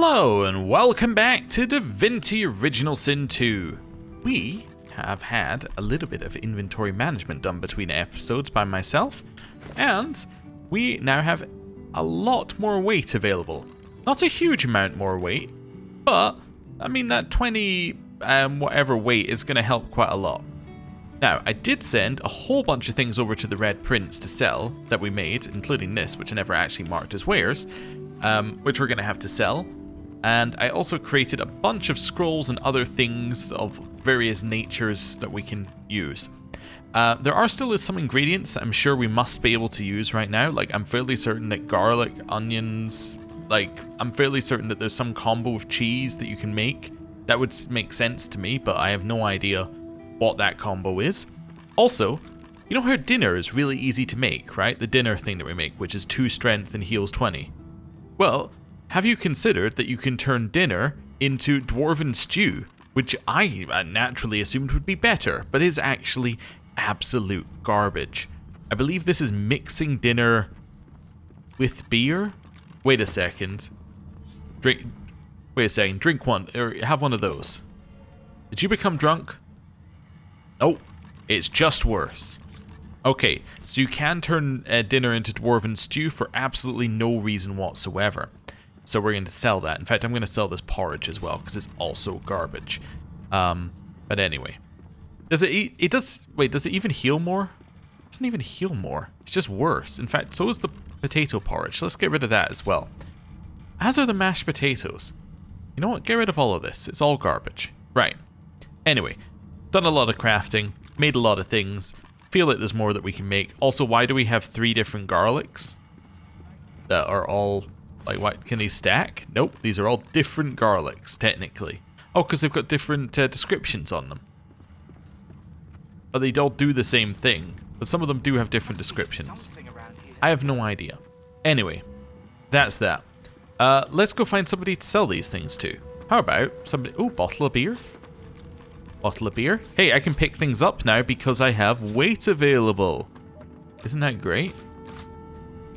Hello and welcome back to Divinity Original Sin 2. We have had a little bit of inventory management done between episodes by myself, and we now have a lot more weight available. Not a huge amount more weight, but I mean that 20 whatever weight is going to help quite a lot. Now, I did send a whole bunch of things over to the Red Prince to sell that we made, including this, which I never actually marked as wares, which we're going to have to sell. And I also created a bunch of scrolls and other things of various natures that we can use. There are still some ingredients that I'm sure we must be able to use right now. Like, I'm fairly certain that garlic, onions, I'm fairly certain that there's some combo of cheese that you can make. That would make sense to me, but I have no idea what that combo is. Also, you know how dinner is really easy to make, right? The dinner thing that we make, which is 2 strength and heals 20. Well, have you considered that you can turn dinner into dwarven stew, which I naturally assumed would be better, but is actually absolute garbage. I believe this is mixing dinner with beer. Wait a second. Drink one, or have one of those. Did you become drunk? Oh, it's just worse. Okay, so you can turn dinner into dwarven stew for absolutely no reason whatsoever. So we're going to sell that. In fact, I'm going to sell this porridge as well, because it's also garbage. But anyway. Does it does it even heal more? It doesn't even heal more. It's just worse. In fact, so is the potato porridge. Let's get rid of that as well. As are the mashed potatoes. You know what? Get rid of all of this. It's all garbage. Right. Anyway, done a lot of crafting, made a lot of things. Feel like there's more that we can make. Also, why do we have 3 different garlics that are all... Like, what, can these stack? Nope, these are all different garlics, technically. Oh, because they've got different descriptions on them. But they all do the same thing, but some of them do have different descriptions. I have no idea. Anyway, that's that. Let's go find somebody to sell these things to. How about somebody... Oh, bottle of beer. Bottle of beer. Hey, I can pick things up now because I have weight available. Isn't that great?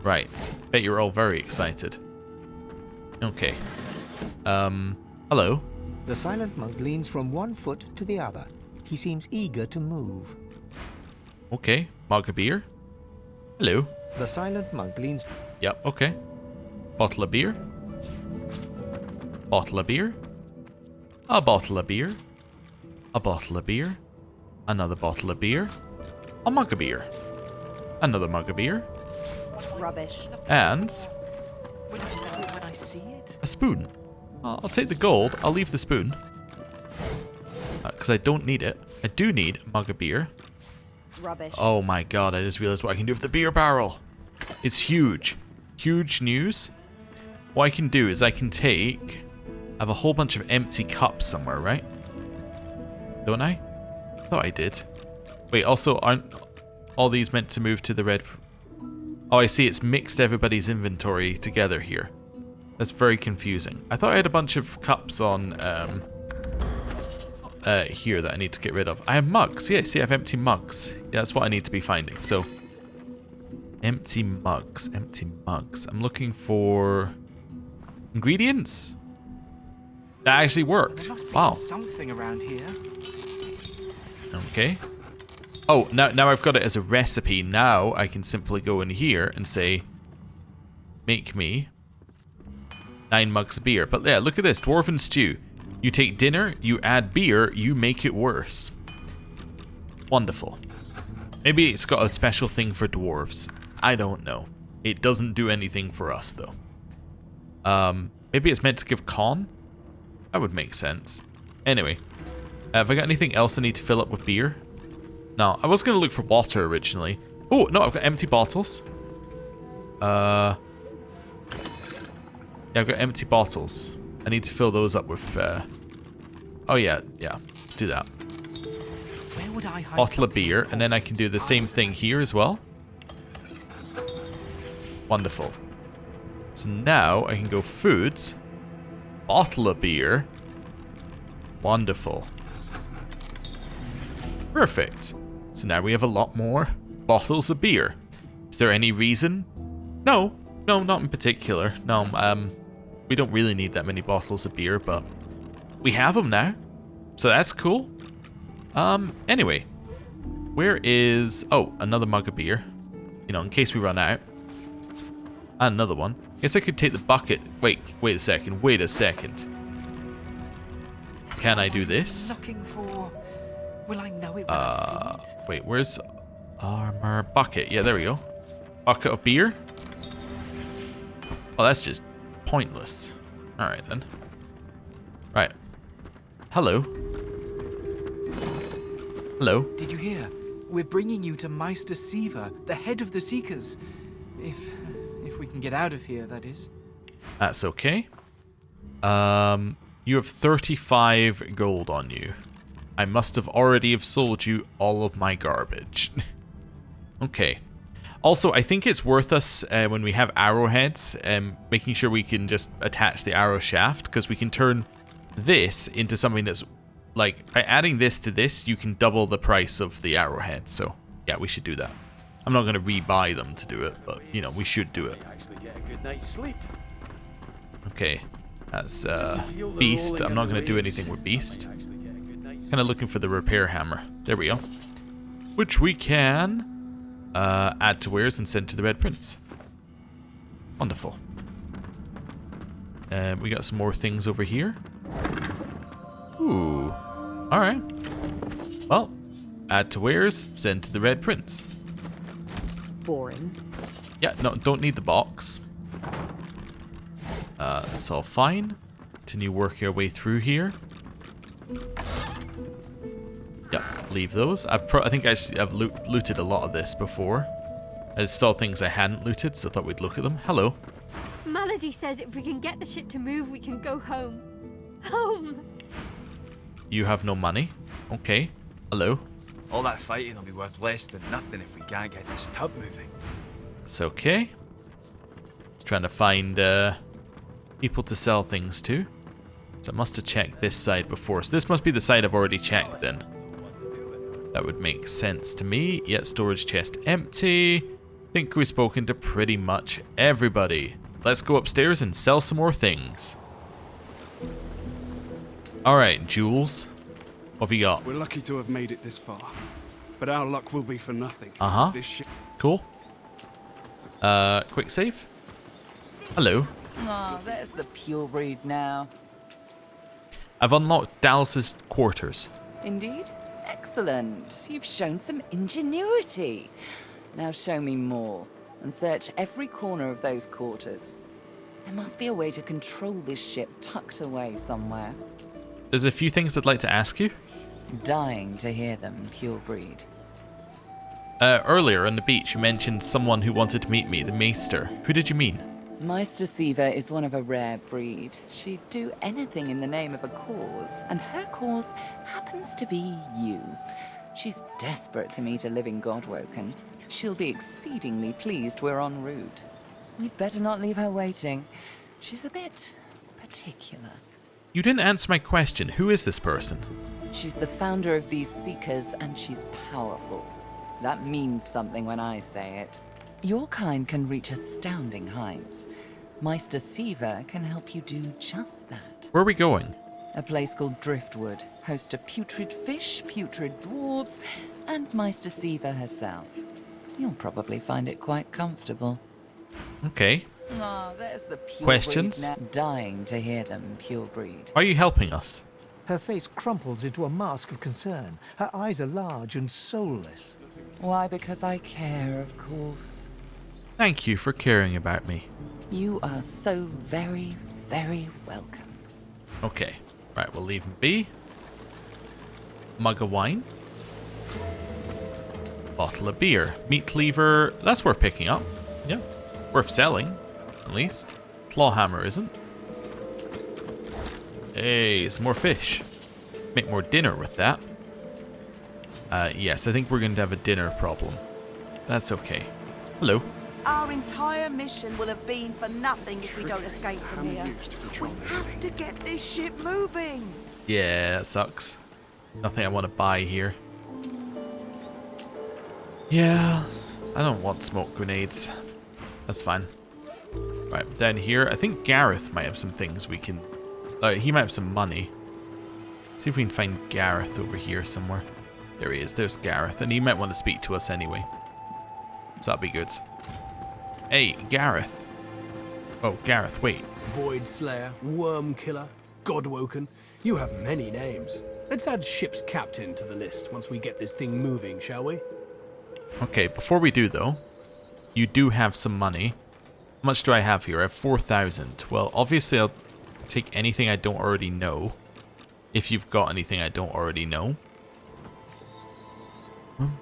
Right. Bet you're all very excited. Okay. Hello. The silent monk leans from one foot to the other. He seems eager to move. Okay. Mug of beer. Hello. The silent monk leans... Yep, okay. Bottle of beer. Bottle of beer. A bottle of beer. A bottle of beer. Another bottle of beer. A mug of beer. Another mug of beer. Rubbish. And... When I see it. A spoon. I'll take the gold. I'll leave the spoon. Because I don't need it. I do need a mug of beer. Rubbish. Oh my god, I just realized what I can do with the beer barrel. It's huge. Huge news. What I can do is I can take... I have a whole bunch of empty cups somewhere, right? Don't I? I thought I did. Wait, also, aren't all these meant to move to the red... Oh, I see. It's mixed everybody's inventory together here. That's very confusing. I thought I had a bunch of cups on here that I need to get rid of. I have mugs. Yeah, see, I have empty mugs. Yeah, that's what I need to be finding. So, empty mugs. Empty mugs. I'm looking for ingredients. That actually worked. There must be wow. something around here. Okay. Oh, now I've got it as a recipe. Now I can simply go in here and say, make me 9 mugs of beer. But yeah, look at this. Dwarven stew. You take dinner, you add beer, you make it worse. Wonderful. Maybe it's got a special thing for dwarves. I don't know. It doesn't do anything for us, though. Maybe it's meant to give con? That would make sense. Anyway. Have I got anything else I need to fill up with beer? No, I was going to look for water originally. Oh, no, I've got empty bottles. Yeah, I've got empty bottles. I need to fill those up with... Oh, yeah, let's do that. Where would I hide Bottle of beer, and then I can do the same thing here as well. Wonderful. So now I can go foods. Bottle of beer. Wonderful. Perfect. So now we have a lot more bottles of beer. Is there any reason? No, not in particular. No, We don't really need that many bottles of beer, but we have them now. So that's cool. Anyway. Where is... Oh, another mug of beer. You know, in case we run out. And another one. Guess I could take the bucket. Wait a second. Wait a second. Can I do this? Looking for. Will I know it when I see it? Wait, where's armor bucket? Yeah, there we go. Bucket of beer. Oh, that's just pointless. All right then. Right. Hello. Hello. Did you hear? We're bringing you to Meister Siva, the head of the Seekers. If we can get out of here, that is. That's okay. You have 35 gold on you. I must have already have sold you all of my garbage. Okay. Also, I think it's worth us when we have arrowheads, making sure we can just attach the arrow shaft, because we can turn this into something that's like, by adding this to this, you can double the price of the arrowhead. So yeah, we should do that. I'm not going to rebuy them to do it, but you know, we should do it. Actually get a good night's sleep. Okay, that's Beast. I'm not going to do anything with Beast. Kind of looking for the repair hammer. There we go. Which we can add to wares and send to the Red Prince. Wonderful. We got some more things over here. Ooh. Alright. Well, add to wares, send to the Red Prince. Boring. Yeah, no, don't need the box. That's all fine. Continue working our way through here. Yep, leave those. I think I've looted a lot of this before. I saw things I hadn't looted, so I thought we'd look at them. Hello. Melody says if we can get the ship to move, we can go home. Home! You have no money? Okay. Hello. All that fighting will be worth less than nothing if we can't get this tub moving. It's okay. Just trying to find people to sell things to. So I must have checked this side before. So this must be the side I've already checked then. That would make sense to me. Yeah, storage chest empty. Think we've spoken to pretty much everybody. Let's go upstairs and sell some more things. Alright, Jules. What have you got? We're lucky to have made it this far, but our luck will be for nothing. Uh-huh. This ship. Cool. Quick save. Hello. Ah, there's the pure breed now. I've unlocked Dallas's quarters. Indeed? Excellent. You've shown some ingenuity. Now show me more, and search every corner of those quarters. There must be a way to control this ship tucked away somewhere. There's a few things I'd like to ask you. Dying to hear them, pure breed. Earlier on the beach, you mentioned someone who wanted to meet me, the Maester. Who did you mean? Meister Siva is one of a rare breed. She'd do anything in the name of a cause, and her cause happens to be you. She's desperate to meet a living godwoken. She'll be exceedingly pleased we're en route. We'd better not leave her waiting. She's a bit particular. You didn't answer my question. Who is this person? She's the founder of these Seekers, and she's powerful. That means something when I say it. Your kind can reach astounding heights. Meister Siva can help you do just that. Where are we going? A place called Driftwood, host to putrid fish, putrid dwarves, and Meister Siva herself. You'll probably find it quite comfortable. Okay. Ah, there's the pure Questions? breed now. Dying to hear them, pure breed. Are you helping us? Her face crumples into a mask of concern. Her eyes are large and soulless. Why, because I care, of course. Thank you for caring about me. You are so very, very welcome. Okay. Right, we'll leave him be. Mug of wine. Bottle of beer. Meat cleaver. That's worth picking up. Yeah. Worth selling, at least. Claw hammer isn't. Hey, some more fish. Make more dinner with that. Yes, I think we're going to have a dinner problem. That's okay. Hello. Our entire mission will have been for nothing if we don't escape from here. We have to get this ship moving. Yeah, that sucks. Nothing I want to buy here. Yeah, I don't want smoke grenades. That's fine. Right, down here, I think Gareth might have some things we can... he might have some money. See if we can find Gareth over here somewhere. There he is, there's Gareth, and he might want to speak to us anyway. So that'll be good. Hey, Gareth. Oh, Gareth, wait. Void Slayer, Worm Killer, Godwoken. You have many names. Let's add ship's captain to the list once we get this thing moving, shall we? Okay, before we do though, you do have some money. How much do I have here? I have 4,000. Well, obviously I'll take anything I don't already know. If you've got anything I don't already know.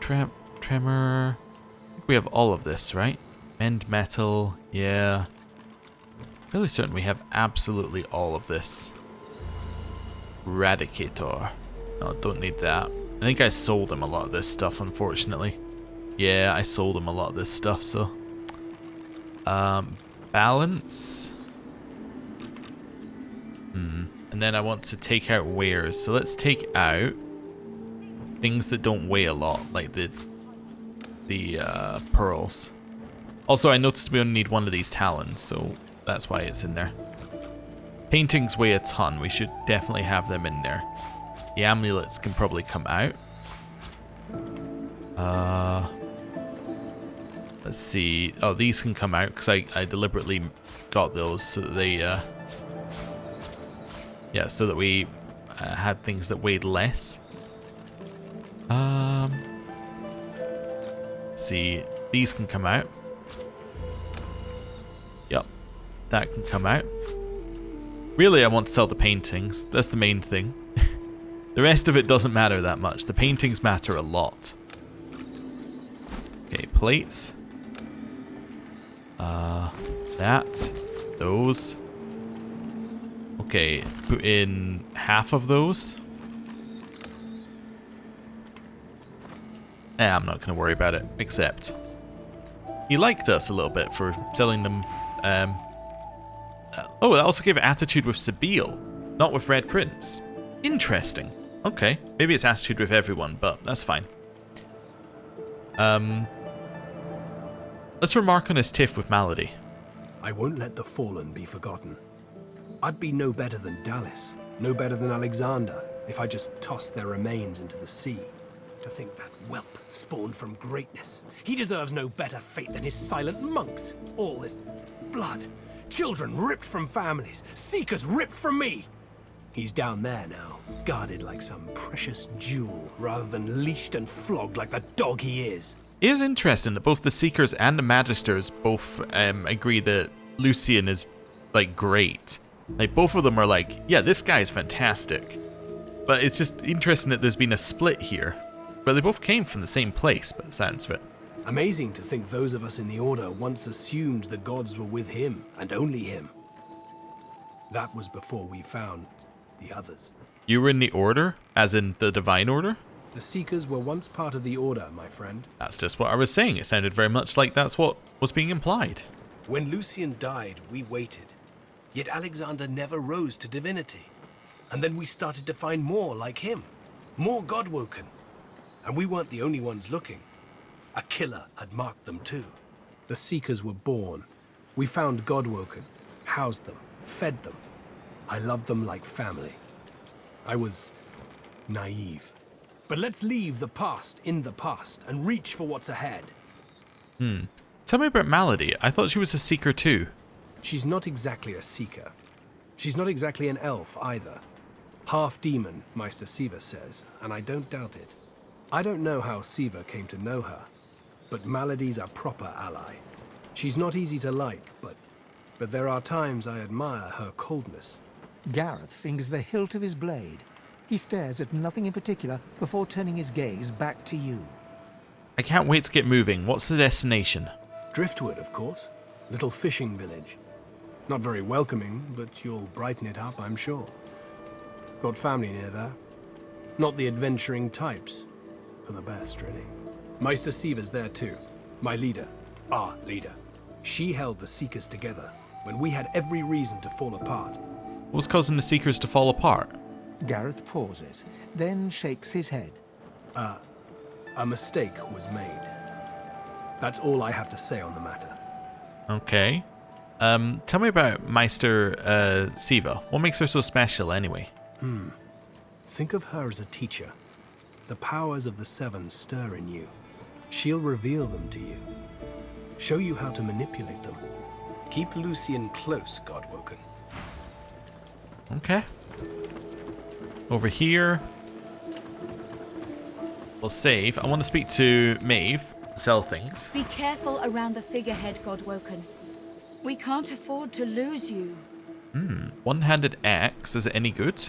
Tremor. I think we have all of this, right? Mend metal, yeah. Fairly certain we have absolutely all of this. Radicator. No, don't need that. I think I sold him a lot of this stuff, unfortunately. Yeah, I sold him a lot of this stuff, so... balance. And then I want to take out wares. So let's take out things that don't weigh a lot, like the pearls. Also, I noticed we only need one of these talons, so that's why it's in there. Paintings weigh a ton. We should definitely have them in there. The amulets can probably come out. Let's see. Oh, these can come out because I deliberately got those so that they... yeah, so that we had things that weighed less. Let's see. These can come out. Yep. That can come out. Really, I want to sell the paintings. That's the main thing. The rest of it doesn't matter that much. The paintings matter a lot. Okay, plates. That. Those. Okay, put in half of those. I'm not going to worry about it, except he liked us a little bit for selling them. Oh, that also gave it attitude with Sabile, not with Red Prince. Interesting. Okay, maybe it's attitude with everyone, but that's fine. Let's remark on his tiff with Malady. I won't let the fallen be forgotten. I'd be no better than Dallas, no better than Alexander, if I just tossed their remains into the sea. To think that whelp spawned from greatness. He deserves no better fate than his silent monks. All this blood, children ripped from families, seekers ripped from me. He's down there now, guarded like some precious jewel, rather than leashed and flogged like the dog he is. It is interesting that both the Seekers and the Magisters both agree that Lucian is, like, great. Like, both of them are like, yeah, this guy is fantastic. But it's just interesting that there's been a split here. But they both came from the same place, by the sounds of it. Amazing to think those of us in the Order once assumed the gods were with him, and only him. That was before we found the others. You were in the Order? As in the Divine Order? The Seekers were once part of the Order, my friend. That's just what I was saying. It sounded very much like that's what was being implied. When Lucian died, we waited. Yet Alexander never rose to divinity. And then we started to find more like him. More Godwoken. And we weren't the only ones looking. A killer had marked them too. The Seekers were born. We found Godwoken, housed them, fed them. I loved them like family. I was naive. But let's leave the past in the past and reach for what's ahead. Tell me about Malady. I thought she was a Seeker too. She's not exactly a Seeker. She's not exactly an elf either. Half demon, Meister Siva says, and I don't doubt it. I don't know how Siva came to know her, but Malady's a proper ally. She's not easy to like, but there are times I admire her coldness. Gareth fingers the hilt of his blade. He stares at nothing in particular before turning his gaze back to you. I can't wait to get moving. What's the destination? Driftwood, of course. Little fishing village. Not very welcoming, but you'll brighten it up, I'm sure. Got family near there. Not the adventuring types. For the best, really. Meister Siva's there too. My leader. Our leader. She held the Seekers together when we had every reason to fall apart. What was causing the Seekers to fall apart? Gareth pauses, then shakes his head. A mistake was made. That's all I have to say on the matter. Okay. Tell me about Meister Siva. What makes her so special anyway? Think of her as a teacher. The powers of the Seven stir in you. She'll reveal them to you. Show you how to manipulate them. Keep Lucian close, Godwoken. Okay. Over here. We'll save. I want to speak to Maeve. Sell things. Be careful around the figurehead, Godwoken. We can't afford to lose you. One-handed axe. Is it any good?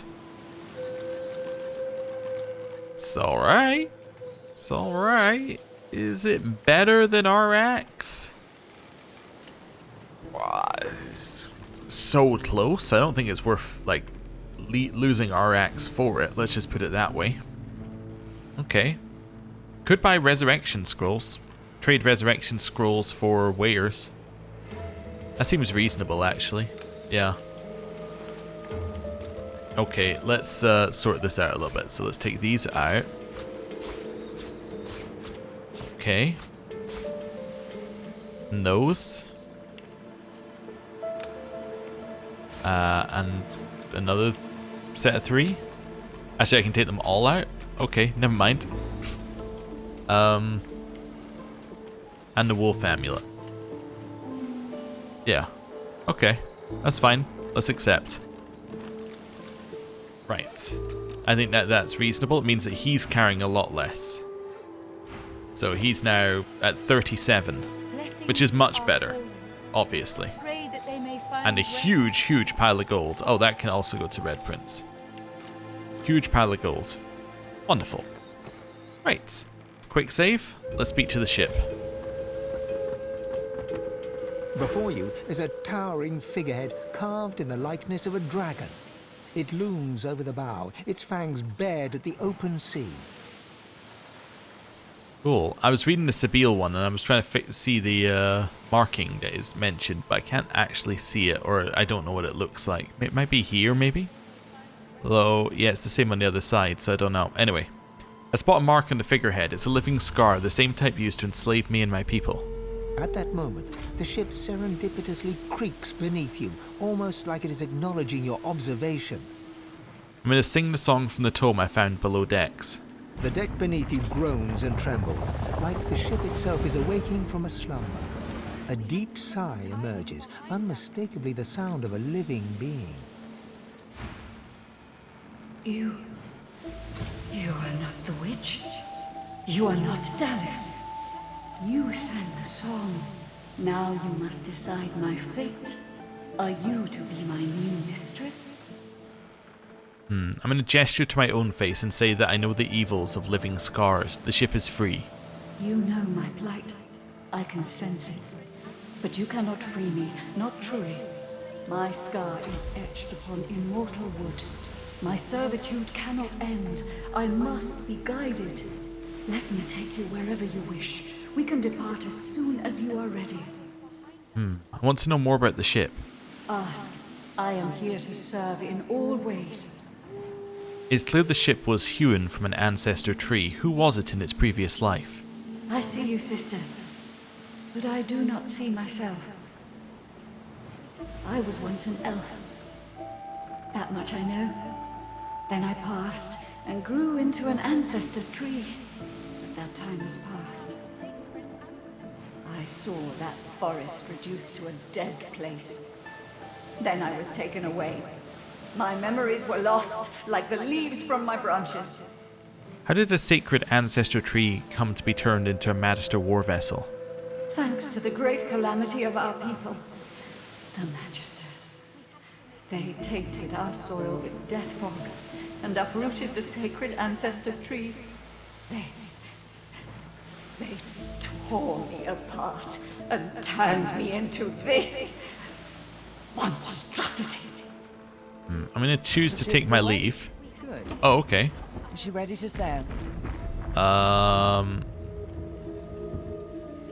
It's alright. It's alright. Is it better than our axe? It's so close. I don't think it's worth, like, losing our axe for it. Let's just put it that way. Okay. Could buy resurrection scrolls. Trade resurrection scrolls for wares. That seems reasonable, actually. Yeah. Okay, let's sort this out a little bit. So let's take these out. Okay. And those. And another set of 3. Actually, I can take them all out. Okay, never mind. And the wolf amulet. Yeah. Okay. That's fine. Let's accept. Right. I think that's reasonable. It means that he's carrying a lot less. So he's now at 37, which is much better, obviously. And a huge, huge pile of gold. Oh, that can also go to Red Prince. Huge pile of gold. Wonderful. Right. Quick save. Let's speak to the ship. Before you is a towering figurehead carved in the likeness of a dragon. It looms over the bow, its fangs bared at the open sea. Cool. I was reading the Sabile one and I was trying to see the marking that is mentioned, but I can't actually see it, or I don't know what it looks like. It might be here, maybe? Although, yeah, it's the same on the other side, so I don't know. Anyway, I spot a mark on the figurehead. It's a living scar, the same type used to enslave me and my people. At that moment, the ship serendipitously creaks beneath you, almost like it is acknowledging your observation. I'm going to sing the song from the tome I found below decks. The deck beneath you groans and trembles, like the ship itself is awaking from a slumber. A deep sigh emerges, unmistakably the sound of a living being. You are not the witch. You are not Dallas. You sang the song. Now you must decide my fate. Are you to be my new mistress? I'm going to gesture to my own face and say that I know the evils of living scars. The ship is free. You know my plight. I can sense it. But you cannot free me, not truly. My scar is etched upon immortal wood. My servitude cannot end. I must be guided. Let me take you wherever you wish. We can depart as soon as you are ready. I want to know more about the ship. Ask. I am here to serve in all ways. It's clear the ship was hewn from an ancestor tree. Who was it in its previous life? I see you, sister. But I do not see myself. I was once an elf. That much I know. Then I passed and grew into an ancestor tree. But that time has passed. I saw that forest reduced to a dead place. Then I was taken away. My memories were lost, like the leaves from my branches. How did a sacred ancestor tree come to be turned into a Magister war vessel? Thanks to the great calamity of our people, the Magisters. They tainted our soil with death fog and uprooted the sacred ancestor trees. They tore me apart and turned me into this monstrosity. I'm going to choose to take my leave. Good. Oh, okay. Is she ready to sail?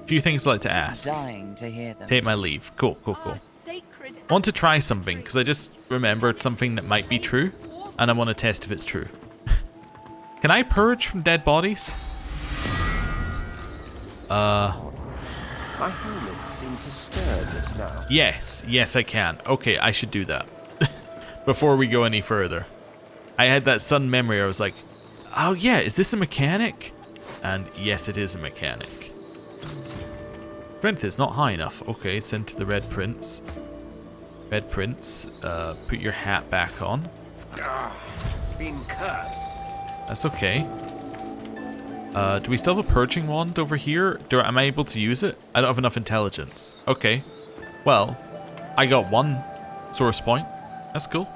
Few things I'd like to ask. Dying to hear them. Take my leave. Cool. I want to try something because I just remembered something that might be true, and I want to test if it's true. Can I purge from dead bodies? My helmet seemed to stir just now. Yes, yes I can. Okay, I should do that. Before we go any further. I had that sudden memory, I was like, oh yeah, is this a mechanic? And yes, it is a mechanic. Strength is not high enough. Okay, send to the Red Prince. Red Prince, put your hat back on. It's been cursed. That's okay. Do we still have a purging wand over here? Am I able to use it? I don't have enough intelligence. Okay. Well, I got one source point. That's cool.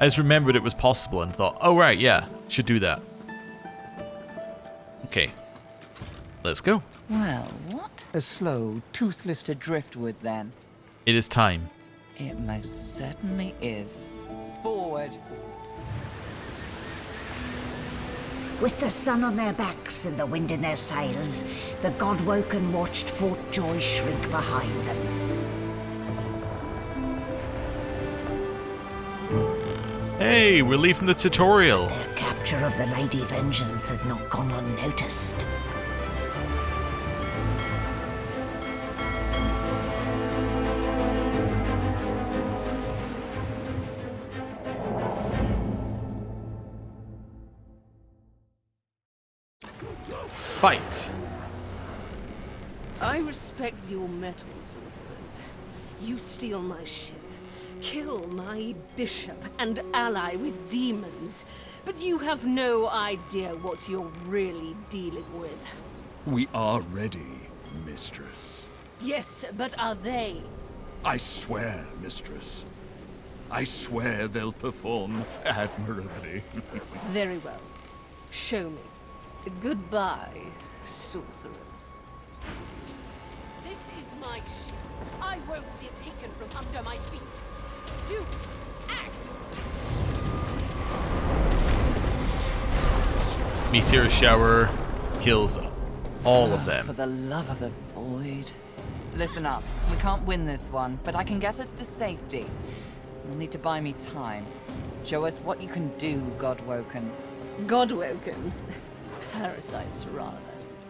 I just remembered it was possible and thought, oh right, yeah, should do that. Okay. Let's go. Well, what? A slow, toothless To driftwood, then. It is time. It most certainly is. Forward. With the sun on their backs and the wind in their sails, the Godwoken watched Fort Joy shrink behind them. Hey, we're leaving the tutorial. Their capture of the Lady Vengeance had not gone unnoticed. Fight. I respect your mettle, sorcerers. You steal my ship, kill my bishop, and ally with demons. But you have no idea what you're really dealing with. We are ready, mistress. Yes, but are they? I swear, mistress. I swear they'll perform admirably. Very well. Show me. Goodbye, sorcerers. This is my ship. I won't see it taken from under my feet. You act! Meteor shower kills all of them. For the love of the void. Listen up. We can't win this one, but I can get us to safety. You'll need to buy me time. Show us what you can do, Godwoken. Godwoken? Parasites, rather.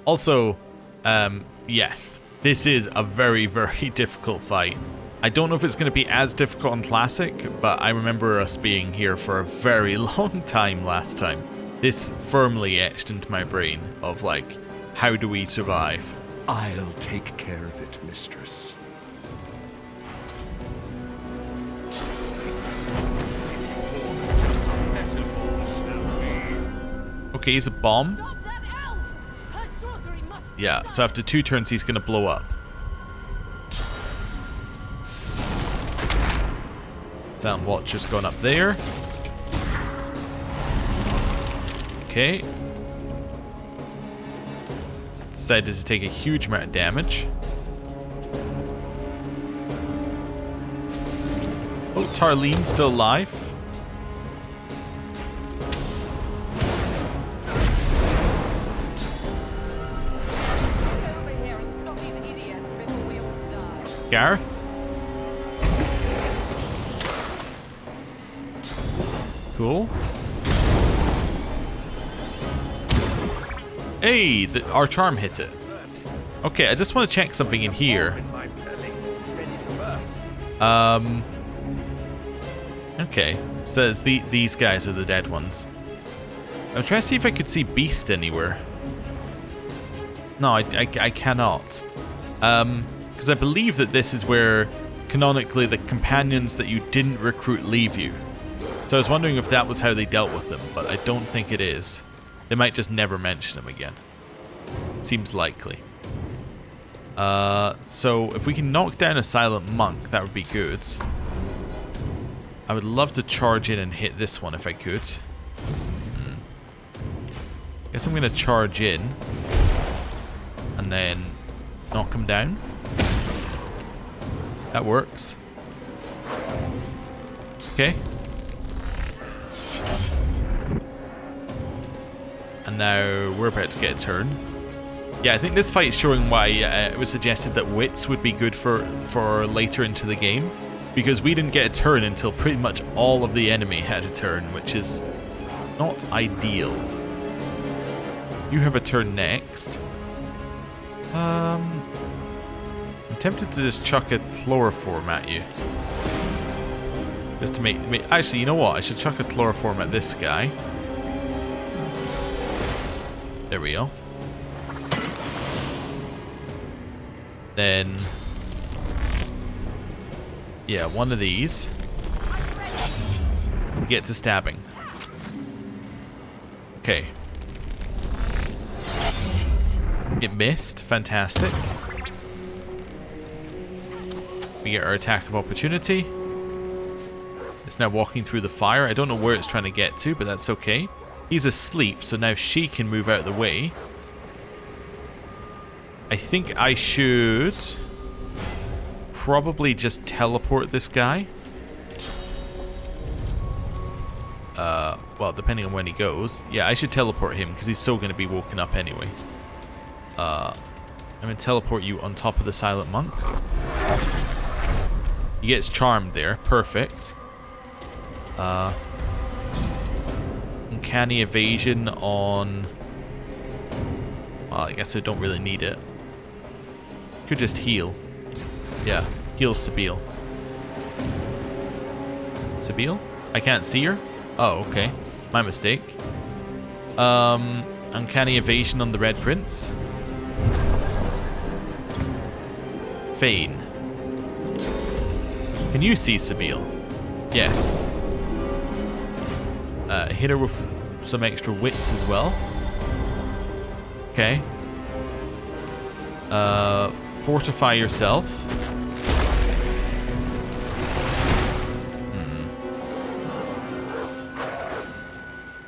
Also, yes, this is a very, very difficult fight. I don't know if it's going to be as difficult on Classic, but I remember us being here for a very long time last time. This firmly etched into my brain of like, how do we survive? I'll take care of it, mistress. Okay, he's a bomb. Yeah, so after 2 turns he's going to blow up. Sound Watcher's gone up there. Okay. Decided to take a huge amount of damage. Oh, Tarlene's still alive. Gareth? Cool. Hey, our charm hit it. Okay, I just want to check something in here. Okay, says these guys are the dead ones. I'm trying to see if I could see Beast anywhere. No, I cannot. Because I believe that this is where, canonically, the companions that you didn't recruit leave you. So I was wondering if that was how they dealt with them, but I don't think it is. They might just never mention them again. Seems likely. So if we can knock down a silent monk, that would be good. I would love to charge in and hit this one if I could. Guess I'm going to charge in and then knock him down. That works. Okay. And now we're about to get a turn. Yeah, I think this fight is showing why it was suggested that wits would be good for later into the game. Because we didn't get a turn until pretty much all of the enemy had a turn, which is not ideal. You have a turn next. Tempted to just chuck a chloroform at you. Just to make... Actually, you know what? I should chuck a chloroform at this guy. There we go. Then... yeah, one of these. We get to stabbing. Okay. It missed. Fantastic. We get our attack of opportunity. It's now walking through the fire. I don't know where it's trying to get to, but that's okay. He's asleep, so now she can move out of the way. I think I should probably just teleport this guy. Well, depending on when he goes. Yeah, I should teleport him because he's still going to be woken up anyway. I'm going to teleport you on top of the silent monk. He gets charmed there. Perfect. Uncanny evasion on... well, I guess I don't really need it. Could just heal. Yeah, heal Sabine. Sabine? I can't see her? Oh, okay. My mistake. Uncanny evasion on the Red Prince. Feign. Can you see Sabine? Yes. Hit her with some extra wits as well. Okay. Fortify yourself.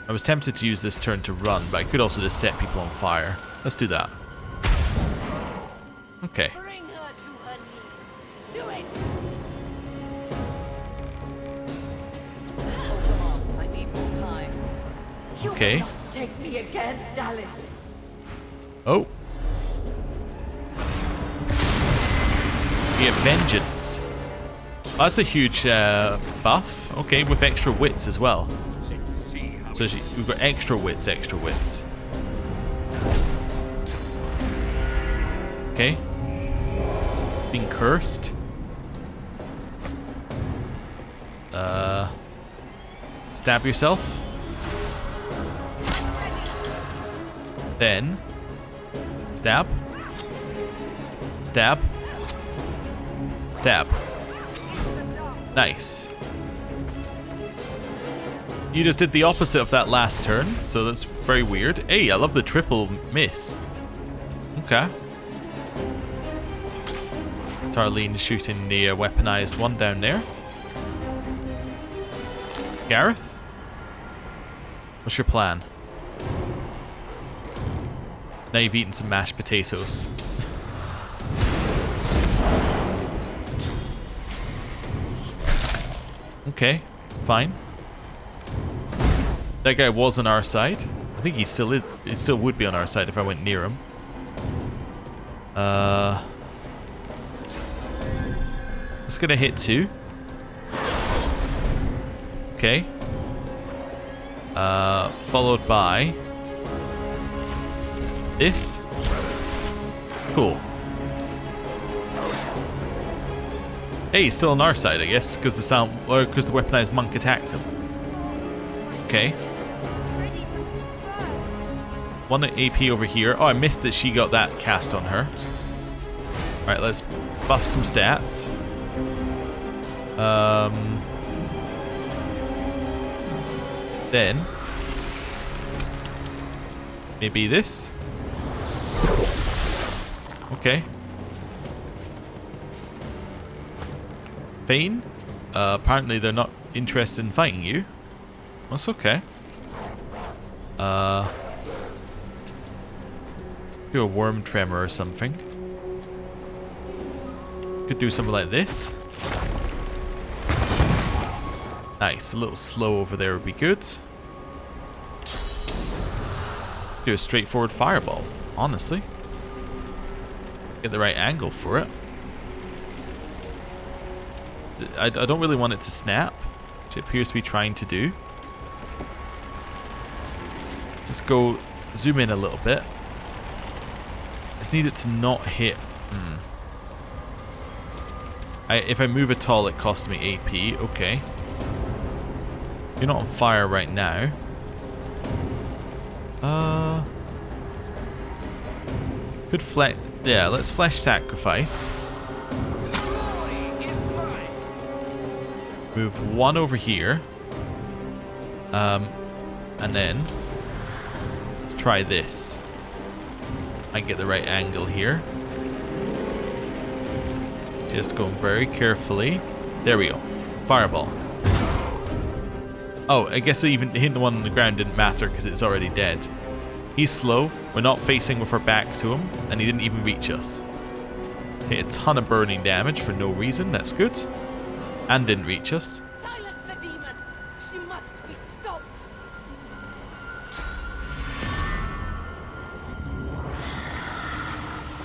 I was tempted to use this turn to run, but I could also just set people on fire. Let's do that. Okay. Bring her to her knees. Do it. I need more time. Okay. Take me again, Dallas. Oh. We have vengeance. Oh, that's a huge buff. Okay, with extra wits as well. So we've got extra wits, extra wits. Okay. Being cursed. Stab yourself. Then stab. Stab. Stab. Nice. You just did the opposite of that last turn, so that's very weird. Hey, I love the triple miss. Okay. Tarlene shooting the weaponized one down there. Gareth? What's your plan? Now you've eaten some mashed potatoes. Okay, fine. That guy was on our side. I think he still is. He still would be on our side if I went near him. It's gonna hit 2. Okay. Followed by this. Cool. Hey, he's still on our side, I guess, because the weaponized monk attacked him. Okay. 1 AP over here. Oh, I missed that she got that cast on her. Alright, let's buff some stats. Then maybe this. Okay. Feign. Apparently they're not interested in fighting you. That's okay. Do a worm tremor or something. Could do something like this. Nice. A little slow over there would be good. Do a straightforward fireball, honestly. Get the right angle for it. I don't really want it to snap, which it appears to be trying to do. Just go zoom in a little bit. Just need it to not hit. If I move at all, it costs me AP. Okay. You're not on fire right now. Could flesh. Yeah, let's flesh sacrifice. Move one over here. And then let's try this. I get the right angle here. Just going very carefully. There we go. Fireball. Oh, I guess even hitting the one on the ground didn't matter because it's already dead. He's slow. We're not facing with our back to him, and he didn't even reach us. Okay, a ton of burning damage for no reason. That's good. And didn't reach us. Silence the demon. She must be stopped.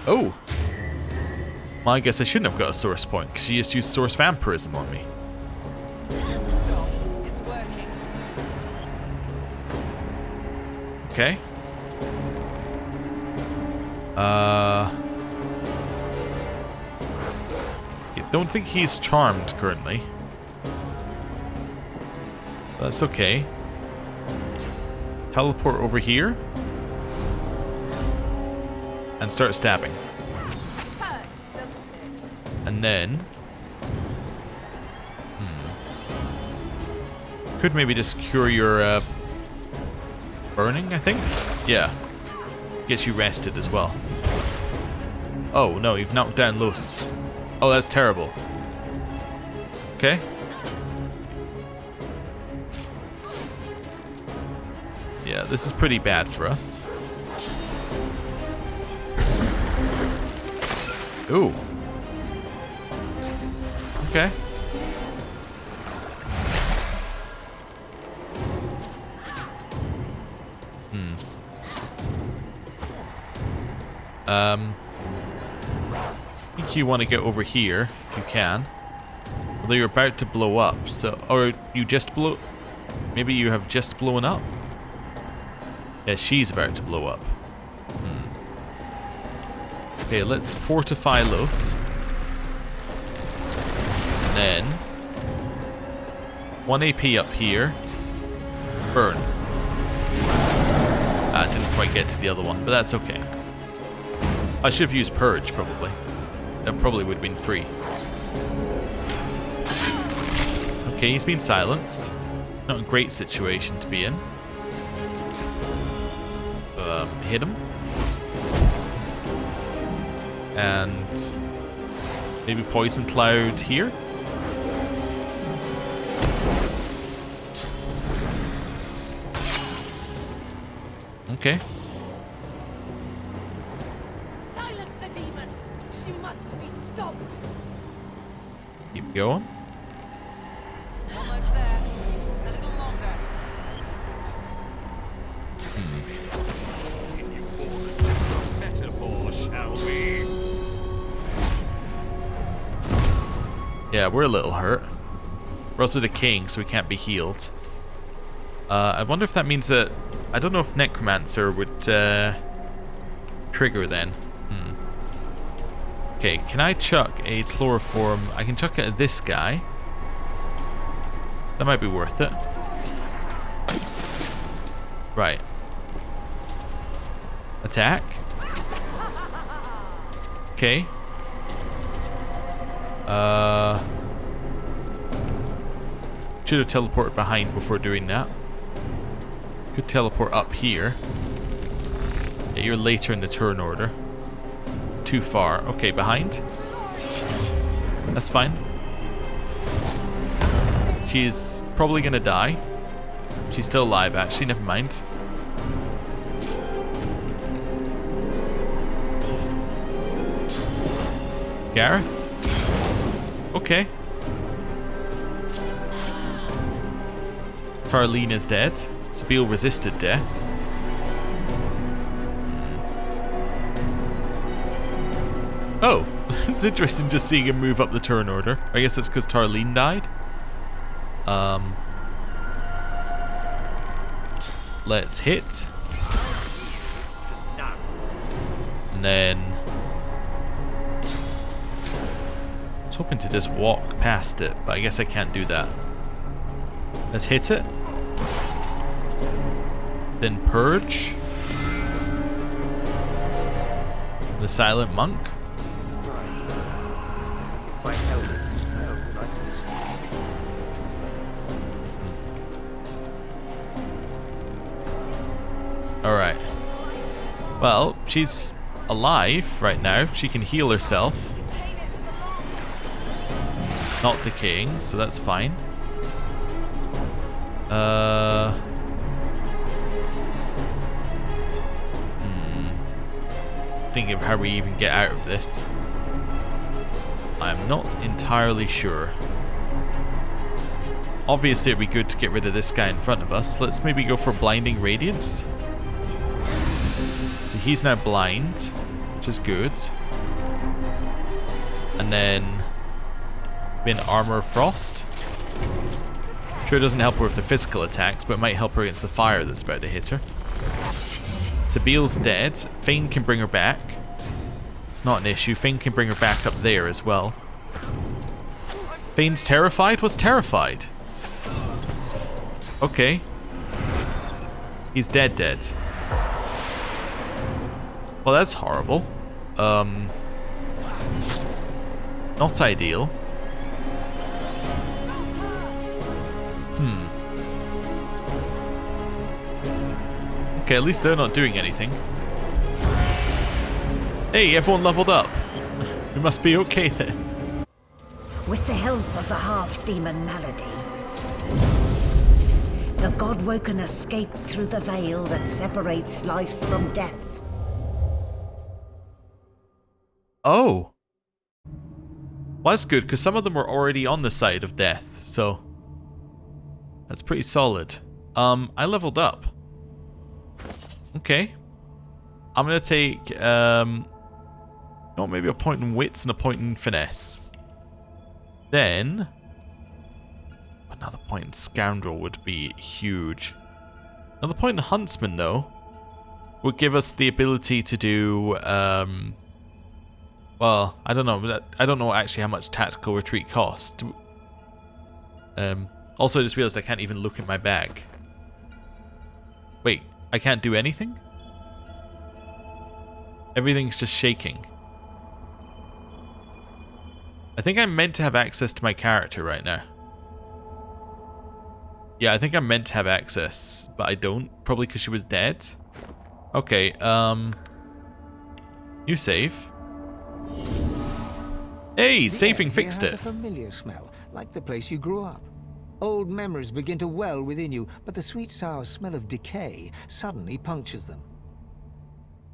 Oh. Well, I guess I shouldn't have got a source point because she just used source vampirism on me. It's working. Okay. Don't think he's charmed currently. That's okay. Teleport over here. And start stabbing. And then... Could maybe just cure your burning, I think? Yeah. Gets you rested as well. Oh, no, you've knocked down Los. Oh, that's terrible. Okay. Yeah, this is pretty bad for us. Ooh. Okay. I think you want to get over here if you can. Although you're about to blow up, so... Or you just blow... Maybe you have just blown up? Yeah, she's about to blow up. Okay, let's fortify Los. And then... 1 AP up here. Burn. Ah, didn't quite get to the other one, but that's okay. I should have used Purge, probably. That probably would have been free. Okay, he's been silenced. Not a great situation to be in. Hit him. And maybe Poison Cloud here. Okay. Silence the demon. She must be stopped. Keep going. Almost there. A little longer. Metaphor, shall we? Yeah, we're a little hurt. We're also decaying, so we can't be healed. I wonder if that means that... I don't know if Necromancer would trigger then. Okay, can I chuck a chloroform? I can chuck it at this guy. That might be worth it. Right. Attack. Okay. Should have teleported behind before doing that. Could teleport up here. Yeah, you're later in the turn order. It's too far. Okay, behind. That's fine. She's probably gonna die. She's still alive, actually. Never mind. Gareth? Okay. Carlene is dead. Sabile resisted death. Oh, it's interesting just seeing him move up the turn order. I guess it's because Tarlene died. Let's hit. And then... hoping to just walk past it, but I guess I can't do that. Let's hit it. Then purge. The silent monk. Alright. Well, she's alive right now. She can heal herself. Not decaying, so that's fine. Thinking of how we even get out of this. I'm not entirely sure. Obviously it'd be good to get rid of this guy in front of us. Let's maybe go for blinding radiance. So he's now blind, which is good. And then maybe an armor of frost. Sure, it doesn't help her with the physical attacks, but it might help her against the fire that's about to hit her. Sabiel's dead. Fane can bring her back. It's not an issue. Fane can bring her back up there as well. Fane's terrified? Was terrified? Okay. He's dead. Well, that's horrible. Not ideal. Okay, at least they're not doing anything. Hey, everyone leveled up. We must be okay then. With the help of the half-demon malady, the Godwoken escaped through the veil that separates life from death. Oh. Well, that's good, because some of them were already on the side of death, so that's pretty solid. I leveled up. Okay. I'm going to take, maybe a point in wits and a point in finesse. Then, another point in scoundrel would be huge. Another point in huntsman, though, would give us the ability to do, well, I don't know. I don't know actually how much tactical retreat costs. Also, I just realized I can't even look at my bag. Wait, I can't do anything? Everything's just shaking. I think I'm meant to have access to my character right now. Yeah, I think I'm meant to have access, but I don't. Probably because she was dead. Okay, new save. Hey, saving fixed it. Has a familiar smell, like the place you grew up. Old memories begin to well within you, but the sweet sour smell of decay suddenly punctures them.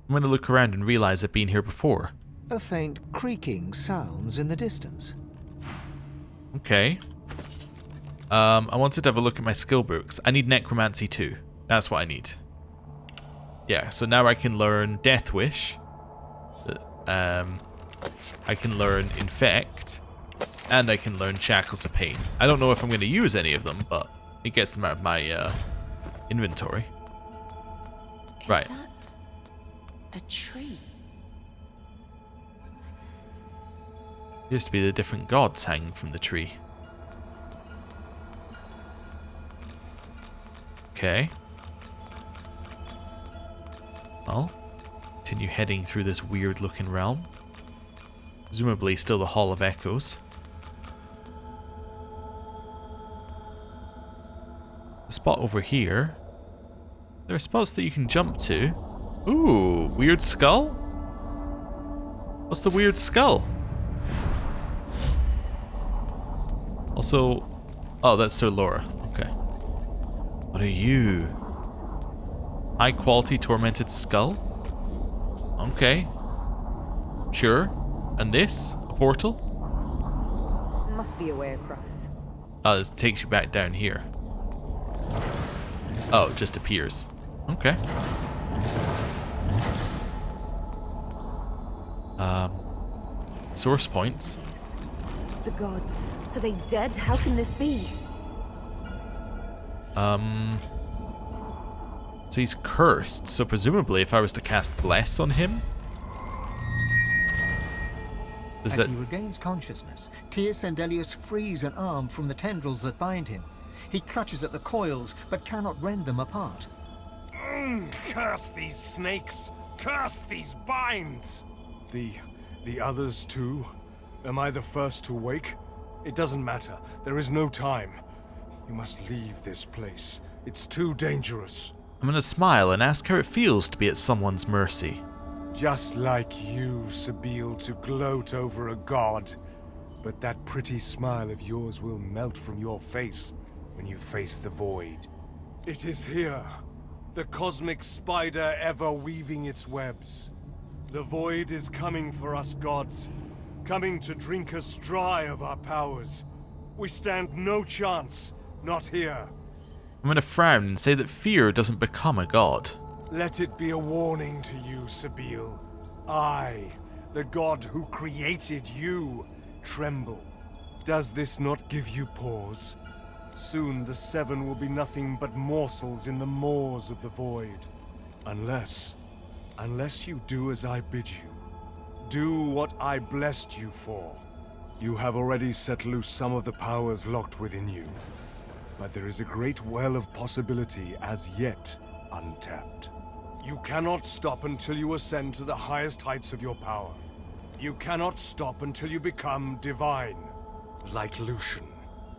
I'm going to look around and realize I've been here before. A faint creaking sounds in the distance. Okay. I wanted to have a look at my skill books. I need necromancy too. That's what I need. Yeah, so now I can learn Death Wish. I can learn Infect. And I can learn Shackles of Pain. I don't know if I'm going to use any of them, but it gets them out of my inventory. Right. Is that a tree? Appears to be the different gods hanging from the tree. Okay. Well, continue heading through this weird looking realm. Presumably still the Hall of Echoes. The spot over here. There are spots that you can jump to. Ooh, weird skull? What's the weird skull? Also, oh, that's Sir Laura. Okay. What are you? High quality tormented skull? Okay. Sure. And this? A portal? Must be a way across. Oh, this takes you back down here. Oh, it just appears. Okay. Source points. The gods. Are they dead? How can this be? So he's cursed, so presumably if I was to cast Bless on him... As he regains consciousness, Tyr's and Elias frees an arm from the tendrils that bind him. He clutches at the coils, but cannot rend them apart. Curse these snakes! Curse these binds! The others too? Am I the first to wake? It doesn't matter. There is no time. You must leave this place. It's too dangerous. I'm gonna smile and ask how it feels to be at someone's mercy. Just like you, Sabine, to gloat over a god. But that pretty smile of yours will melt from your face when you face the void. It is here, the cosmic spider ever weaving its webs. The void is coming for us gods, coming to drink us dry of our powers. We stand no chance, not here. I'm gonna frown and say that fear doesn't become a god. Let it be a warning to you, Sabine. I, the god who created you, tremble. Does this not give you pause? Soon the seven will be nothing but morsels in the maws of the void. Unless you do as I bid you. Do what I blessed you for. You have already set loose some of the powers locked within you. But there is a great well of possibility as yet untapped. You cannot stop until you ascend to the highest heights of your power. You cannot stop until you become divine. Like Lucian,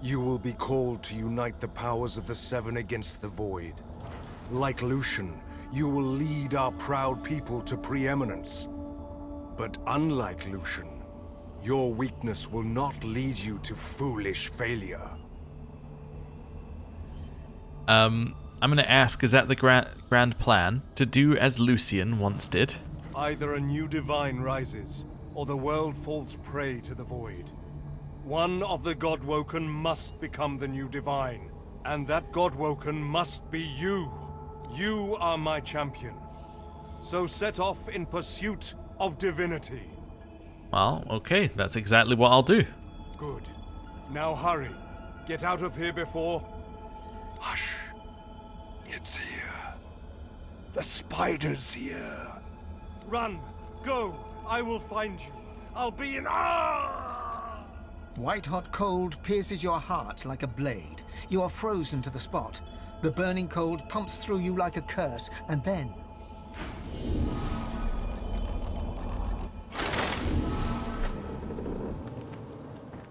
you will be called to unite the powers of the seven against the void. Like Lucian, you will lead our proud people to preeminence. But unlike Lucian, your weakness will not lead you to foolish failure. I'm gonna ask, is that the grand plan? To do as Lucian once did? Either a new divine rises, or the world falls prey to the void. One of the Godwoken must become the new divine, and that Godwoken must be you. You are my champion. So set off in pursuit of divinity. Well, okay, that's exactly what I'll do. Good. Now hurry. Get out of here before... Hush. It's here. The spider's here. Run. Go. I will find you. I'll be in... White-hot cold pierces your heart like a blade. You are frozen to the spot. The burning cold pumps through you like a curse, and then...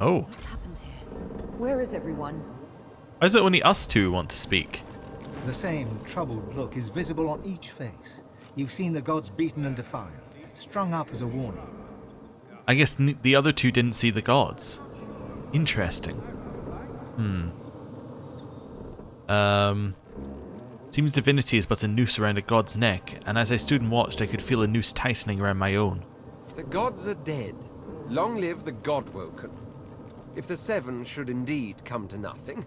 Oh. What's happened here? Where is everyone? Why is it only us two who want to speak? The same troubled look is visible on each face. You've seen the gods beaten and defiled, strung up as a warning. I guess the other two didn't see the gods. Interesting. Seems divinity is but a noose around a god's neck, and as I stood and watched, I could feel a noose tightening around my own. The gods are dead. Long live the Godwoken. If the seven should indeed come to nothing,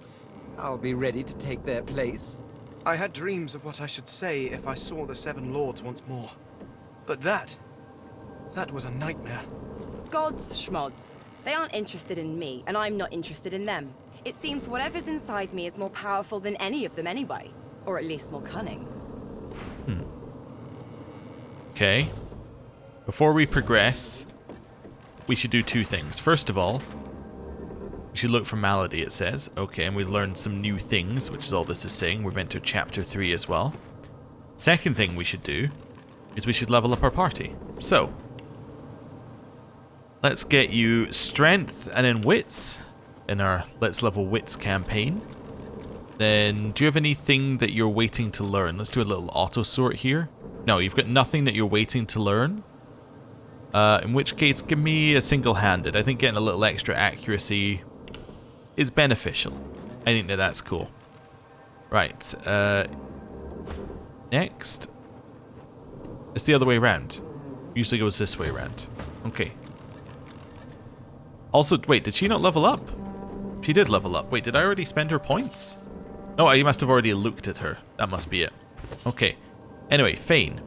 I'll be ready to take their place. I had dreams of what I should say if I saw the Seven Lords once more. But that was a nightmare. Gods, schmods. They aren't interested in me, and I'm not interested in them. It seems whatever's inside me is more powerful than any of them anyway. Or at least more cunning. Okay. Before we progress, we should do two things. First of all, we should look for Malady, it says. Okay, and we learned some new things, which is all this is saying. We've entered Chapter 3 as well. Second thing we should do is we should level up our party. So, let's get you Strength and then Wits in our Let's Level Wits campaign. Then, do you have anything that you're waiting to learn? Let's do a little auto sort here. No, you've got nothing that you're waiting to learn. In which case, give me a single-handed. I think getting a little extra accuracy is beneficial. I think that's cool. Right. Next. It's the other way around. Usually goes this way around. Okay. Also, wait, did she not level up? She did level up. Wait, did I already spend her points? No, I must have already looked at her. That must be it. Okay. Anyway, Fane.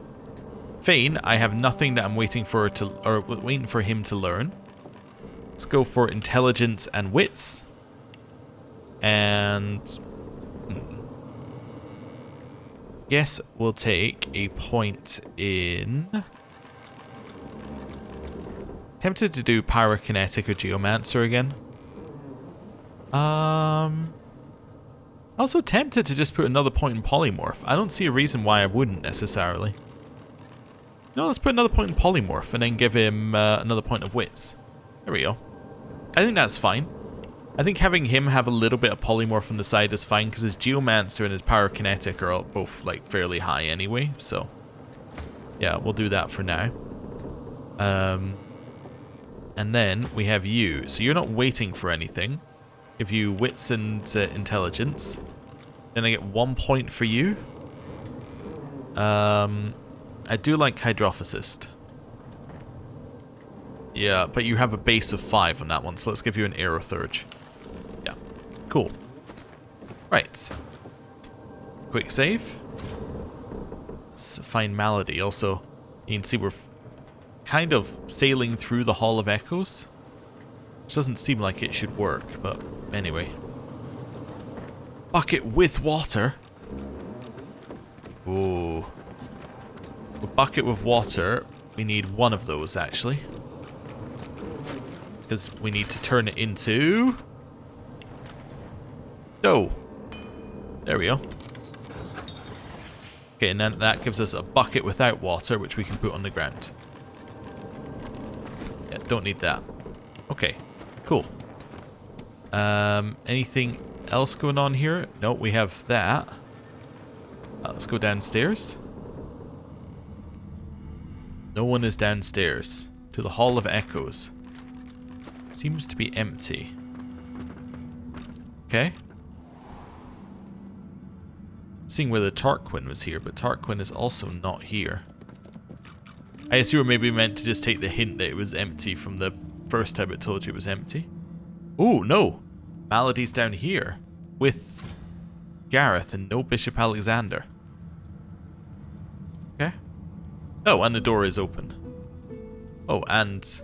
Fane, I have nothing that I'm waiting for waiting for him to learn. Let's go for intelligence and wits. And guess we'll take a point in Tempted to do pyrokinetic or geomancer again. Also tempted to just put another point in polymorph. I don't see a reason why I wouldn't necessarily. No, let's put another point in polymorph and then give him another point of wits. There we go. I think that's fine. I think having him have a little bit of polymorph on the side is fine because his geomancer and his pyrokinetic are both like fairly high anyway. So yeah, we'll do that for now. And then we have you. So you're not waiting for anything. Give you wits and intelligence. Then I get 1 point for you. I do like hydrophysicist. Yeah, but you have a base of 5 on that one, so let's give you an aerothurge. Yeah, cool. Right. Quick save. Let's find Malady. Also, you can see we're kind of sailing through the Hall of Echoes. Which doesn't seem like it should work, but anyway. Bucket with water. Ooh. A bucket with water. We need one of those, actually. Because we need to turn it into... dough. There we go. Okay, and then that gives us a bucket without water, which we can put on the ground. Yeah, don't need that. Okay, cool. Anything else going on here? No, we have that. Let's go downstairs. No one is downstairs. To the Hall of Echoes. Seems to be empty. Okay. Seeing whether Tarquin was here, but Tarquin is also not here. I assume we're maybe meant to just take the hint that it was empty from the first time it told you it was empty. Oh, no. Malady's down here with Gareth and no Bishop Alexander. Okay. Oh, and the door is open. Oh, and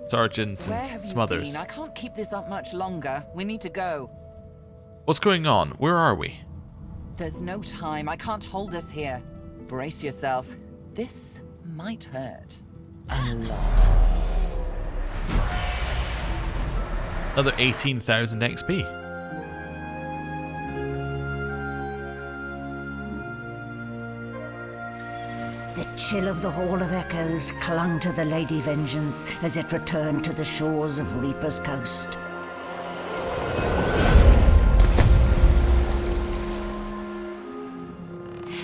Sergeant Smothers. Been? I can't keep this up much longer. We need to go. What's going on? Where are we? There's no time. I can't hold us here. Brace yourself. This might hurt. A lot. Another 18,000 XP. The chill of the Hall of Echoes clung to the Lady Vengeance as it returned to the shores of Reaper's Coast.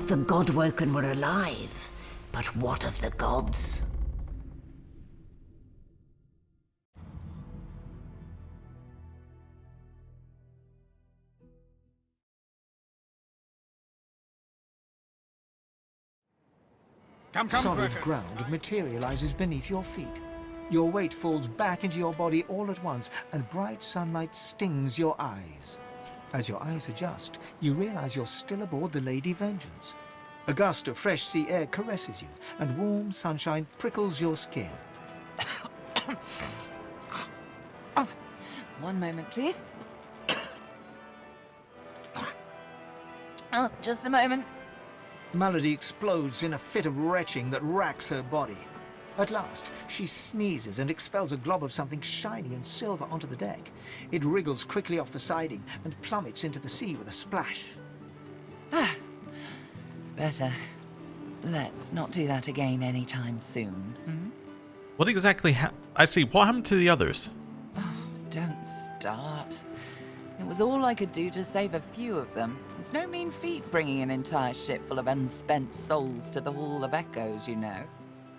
The Godwoken were alive, but what of the gods? Solid ground materializes beneath your feet. Your weight falls back into your body all at once, and bright sunlight stings your eyes. As your eyes adjust, you realize you're still aboard the Lady Vengeance. A gust of fresh sea air caresses you, and warm sunshine prickles your skin. One moment, please. Oh, just a moment. Malady explodes in a fit of retching that racks her body. At last, she sneezes and expels a glob of something shiny and silver onto the deck. It wriggles quickly off the siding and plummets into the sea with a splash. Ah, better. Let's not do that again anytime soon. Hmm? What exactly actually, what happened to the others? Oh, don't start. It was all I could do to save a few of them. It's no mean feat bringing an entire ship full of unspent souls to the Hall of Echoes, you know.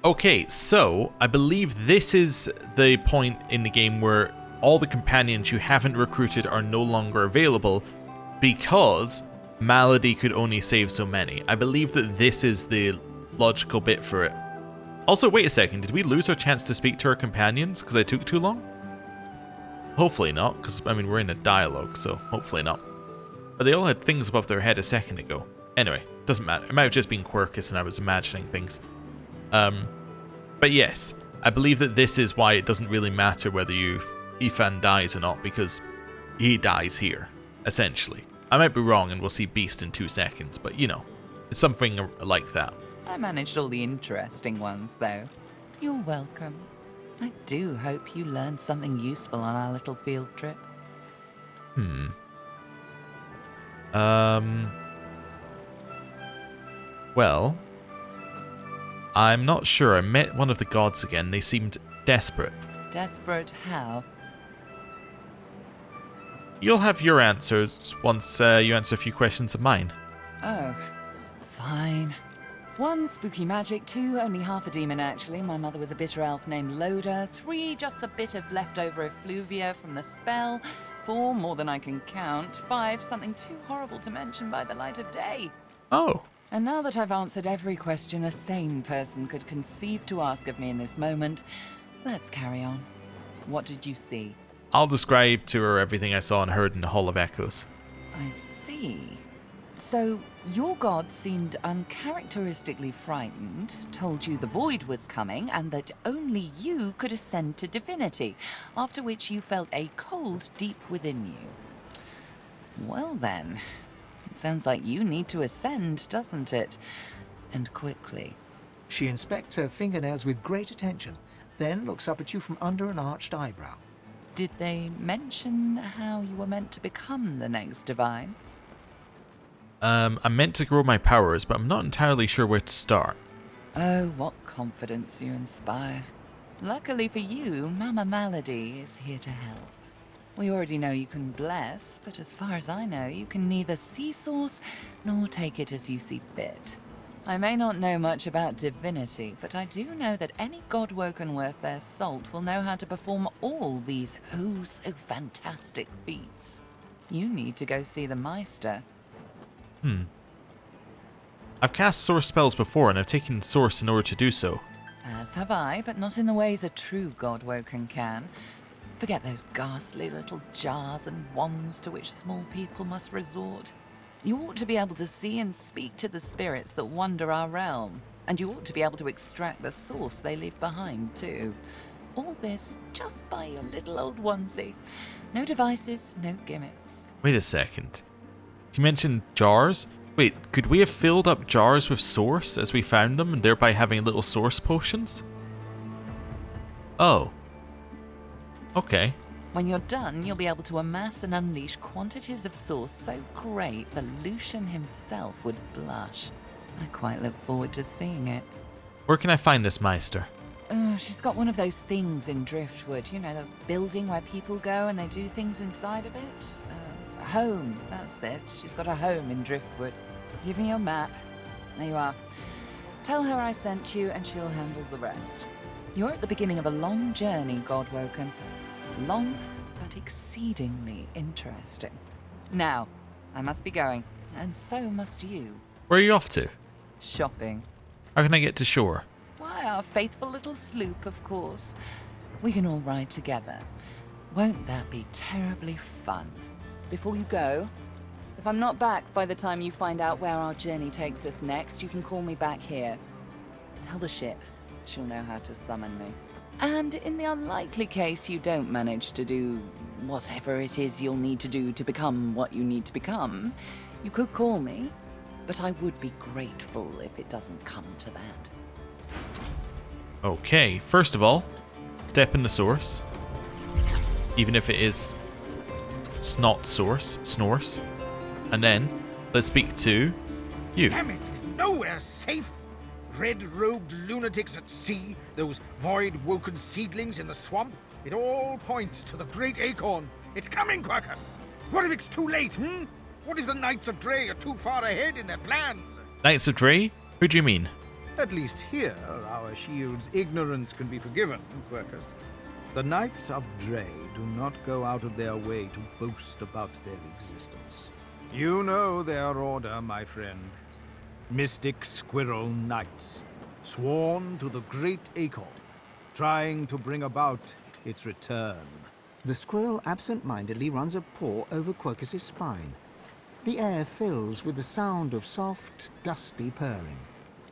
Okay, so I believe this is the point in the game where all the companions you haven't recruited are no longer available because Malady could only save so many. I believe that this is the logical bit for it. Also, wait a second, did we lose our chance to speak to our companions because I took too long? Hopefully not, because, I mean, we're in a dialogue, so hopefully not. But they all had things above their head a second ago. Anyway, doesn't matter. It might have just been Quirkus and I was imagining things. But yes, I believe that this is why it doesn't really matter whether Ethan dies or not, because he dies here, essentially. I might be wrong and we'll see Beast in 2 seconds, but you know, it's something like that. I managed all the interesting ones, though. You're welcome. I do hope you learned something useful on our little field trip. Well, I'm not sure. I met one of the gods again. They seemed desperate. Desperate how? You'll have your answers once you answer a few questions of mine. Oh, fine. 1, spooky magic. 2, only half a demon actually. My mother was a bitter elf named Loda. 3, just a bit of leftover effluvia from the spell. 4, more than I can count. 5, something too horrible to mention by the light of day. Oh. And now that I've answered every question a sane person could conceive to ask of me in this moment, let's carry on. What did you see? I'll describe to her everything I saw and heard in the Hall of Echoes. I see. So, your god seemed uncharacteristically frightened, told you the void was coming, and that only you could ascend to divinity, after which you felt a cold deep within you. Well then, it sounds like you need to ascend, doesn't it? And quickly. She inspects her fingernails with great attention, then looks up at you from under an arched eyebrow. Did they mention how you were meant to become the next divine? I'm meant to grow my powers, but I'm not entirely sure where to start. Oh, what confidence you inspire. Luckily for you, Mama Malady is here to help. We already know you can bless, but as far as I know, you can neither see source nor take it as you see fit. I may not know much about divinity, but I do know that any godwoken worth their salt will know how to perform all these oh so fantastic feats. You need to go see the Meister. I've cast source spells before, and I've taken source in order to do so. As have I, but not in the ways a true godwoken can. Forget those ghastly little jars and wands to which small people must resort. You ought to be able to see and speak to the spirits that wander our realm, and you ought to be able to extract the source they leave behind, too. All this just by your little old onesie. No devices, no gimmicks. Wait a second. You mentioned jars? Wait, could we have filled up jars with source as we found them, and thereby having little source potions? Oh. Okay. When you're done, you'll be able to amass and unleash quantities of source so great that Lucian himself would blush. I quite look forward to seeing it. Where can I find this Meister? She's got one of those things in Driftwood, you know, the building where people go and they do things inside of it. A home, that's it. She's got a home in Driftwood. Give me your map. There you are. Tell her I sent you and she'll handle the rest. You're at the beginning of a long journey, Godwoken. Long, but exceedingly interesting. Now, I must be going, and so must you. Where are you off to? Shopping. How can I get to shore? Why, our faithful little sloop, of course. We can all ride together. Won't that be terribly fun? Before you go, if I'm not back by the time you find out where our journey takes us next, you can call me back here. Tell the ship. She'll know how to summon me. And in the unlikely case you don't manage to do whatever it is you'll need to do to become what you need to become, you could call me, but I would be grateful if it doesn't come to that. Okay, first of all, step in the source. Even if it is snot source, snorse. And then, let's speak to you. Damn it, is nowhere safe. Red-robed lunatics at sea, those void-woken seedlings in the swamp. It all points to the great acorn. It's coming, Quercus! What if it's too late, What if the Knights of Dre are too far ahead in their plans? Knights of Dre? Who do you mean? At least here, our shield's ignorance can be forgiven, Quercus. The Knights of Dre do not go out of their way to boast about their existence. You know their order, my friend. Mystic Squirrel Knights, sworn to the great acorn, trying to bring about its return. The squirrel absent-mindedly runs a paw over Quercus's spine. The air fills with the sound of soft, dusty purring.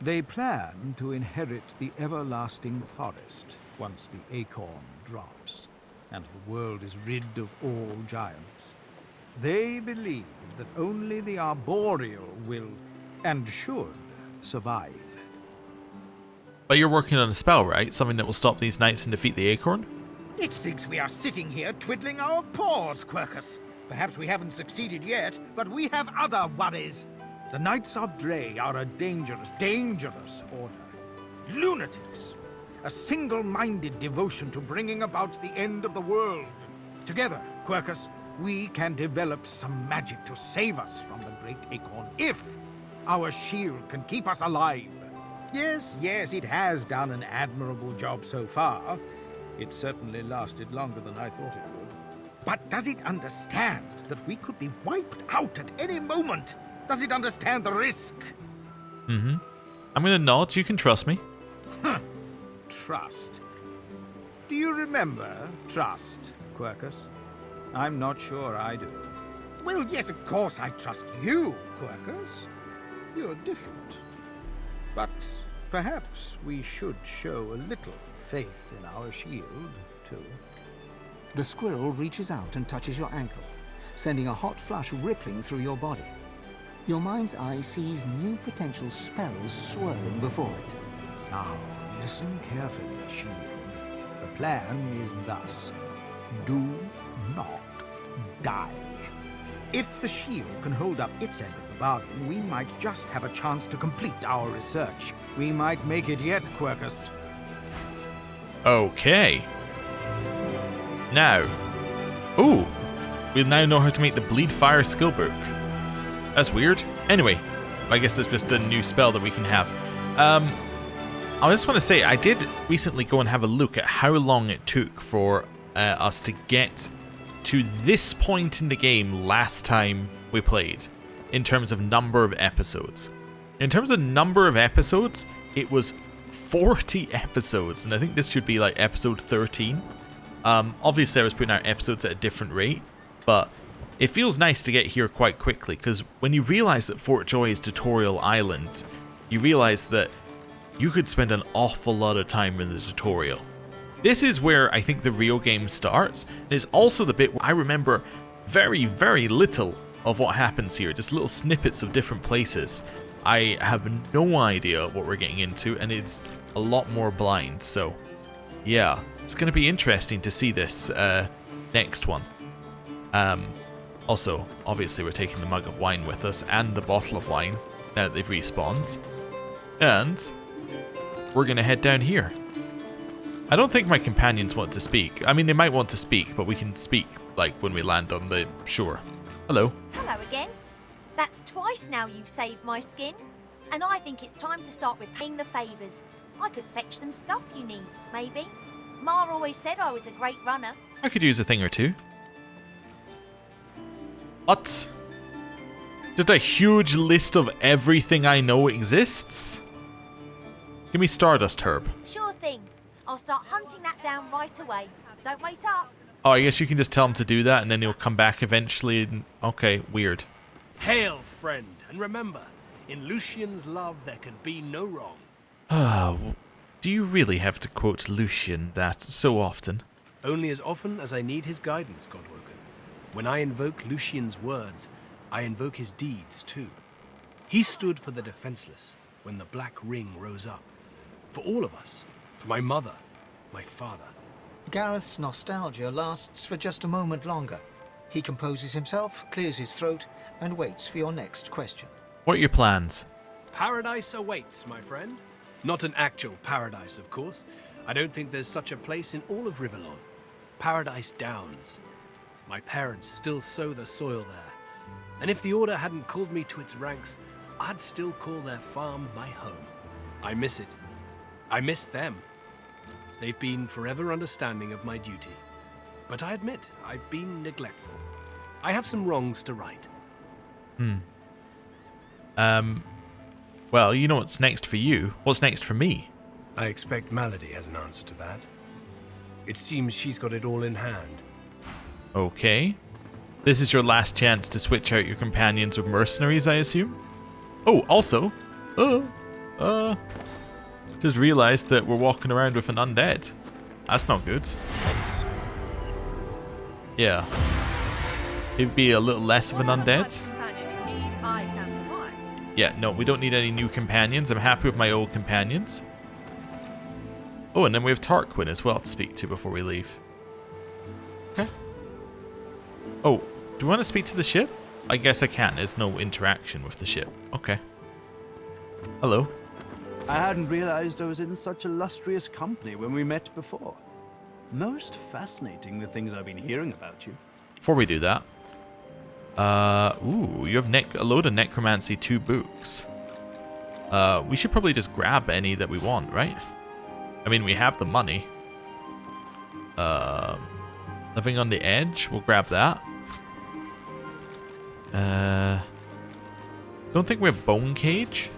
They plan to inherit the everlasting forest once the acorn drops, and the world is rid of all giants. They believe that only the arboreal will and should survive. But you're working on a spell, right? Something that will stop these knights and defeat the acorn? It thinks we are sitting here twiddling our paws, Quercus. Perhaps we haven't succeeded yet, but we have other worries. The Knights of Dre are a dangerous, dangerous order. Lunatics, with a single-minded devotion to bringing about the end of the world. Together, Quercus, we can develop some magic to save us from the Great Acorn, if our shield can keep us alive. Yes, it has done an admirable job so far. It certainly lasted longer than I thought it would. But does it understand that we could be wiped out at any moment? Does it understand the risk? Mm-hmm. I'm gonna nod. You can trust me. Trust. Do you remember trust, Quercus? I'm not sure I do. Well, yes, of course I trust you, Quercus. You're different. But perhaps we should show a little faith in our shield, too. The squirrel reaches out and touches your ankle, sending a hot flush rippling through your body. Your mind's eye sees new potential spells swirling before it. Now, listen carefully, shield. The plan is thus. Do not die. If the shield can hold up its end of the bargain, we might just have a chance to complete our research. We might make it yet, Quercus. Okay. Now. Ooh. We now know how to make the Bleed Fire skill book. That's weird. Anyway, I guess it's just a new spell that we can have. I just want to say, I did recently go and have a look at how long it took for us to get to this point in the game last time we played, in terms of number of episodes. In terms of number of episodes, it was 40 episodes, and I think this should be like episode 13. Obviously I was putting out episodes at a different rate, but it feels nice to get here quite quickly, because when you realize that Fort Joy is Tutorial Island, you realize that you could spend an awful lot of time in the tutorial. This is where I think the real game starts, and it's also the bit where I remember very, very little of what happens here, just little snippets of different places. I have no idea what we're getting into, and it's a lot more blind, so yeah, it's going to be interesting to see this next one. Also, obviously we're taking the mug of wine with us, and the bottle of wine, now that they've respawned. And we're going to head down here. I don't think my companions want to speak. I mean, they might want to speak, but we can speak, like, when we land on the shore. Hello. Hello again. That's twice now you've saved my skin. And I think it's time to start repaying the favours. I could fetch some stuff you need, maybe. Ma always said I was a great runner. I could use a thing or two. What? Just a huge list of everything I know exists? Give me Stardust Herb. Sure thing. I'll start hunting that down right away. Don't wait up. Oh, I guess you can just tell him to do that and then he'll come back eventually. And... okay, weird. Hail, friend, and remember, in Lucian's love there can be no wrong. Do you really have to quote Lucian that so often? Only as often as I need his guidance, Godwoken. When I invoke Lucian's words, I invoke his deeds too. He stood for the defenseless when the Black Ring rose up. For all of us. For my mother, my father. Gareth's nostalgia lasts for just a moment longer. He composes himself, clears his throat, and waits for your next question. What are your plans? Paradise awaits, my friend. Not an actual paradise, of course. I don't think there's such a place in all of Rivellon. Paradise Downs. My parents still sow the soil there. And if the Order hadn't called me to its ranks, I'd still call their farm my home. I miss it. I miss them. They've been forever understanding of my duty. But I admit, I've been neglectful. I have some wrongs to right. Well, you know what's next for you. What's next for me? I expect Malady has an answer to that. It seems she's got it all in hand. Okay. This is your last chance to switch out your companions with mercenaries, I assume? Oh, also, just realized that we're walking around with an undead. That's not good. Yeah. It'd be a little less of an undead. Yeah, no, we don't need any new companions. I'm happy with my old companions. Oh, and then we have Tarquin as well to speak to before we leave. Okay. Oh, do we want to speak to the ship? I guess I can. There's no interaction with the ship. Okay. Hello. I hadn't realized I was in such illustrious company when we met before. Most fascinating, the things I've been hearing about you. Before we do that, ooh, you have a load of Necromancy 2 books. We should probably just grab any that we want, right? I mean, we have the money. Living on the Edge, we'll grab that. Don't think we have Bone Cage.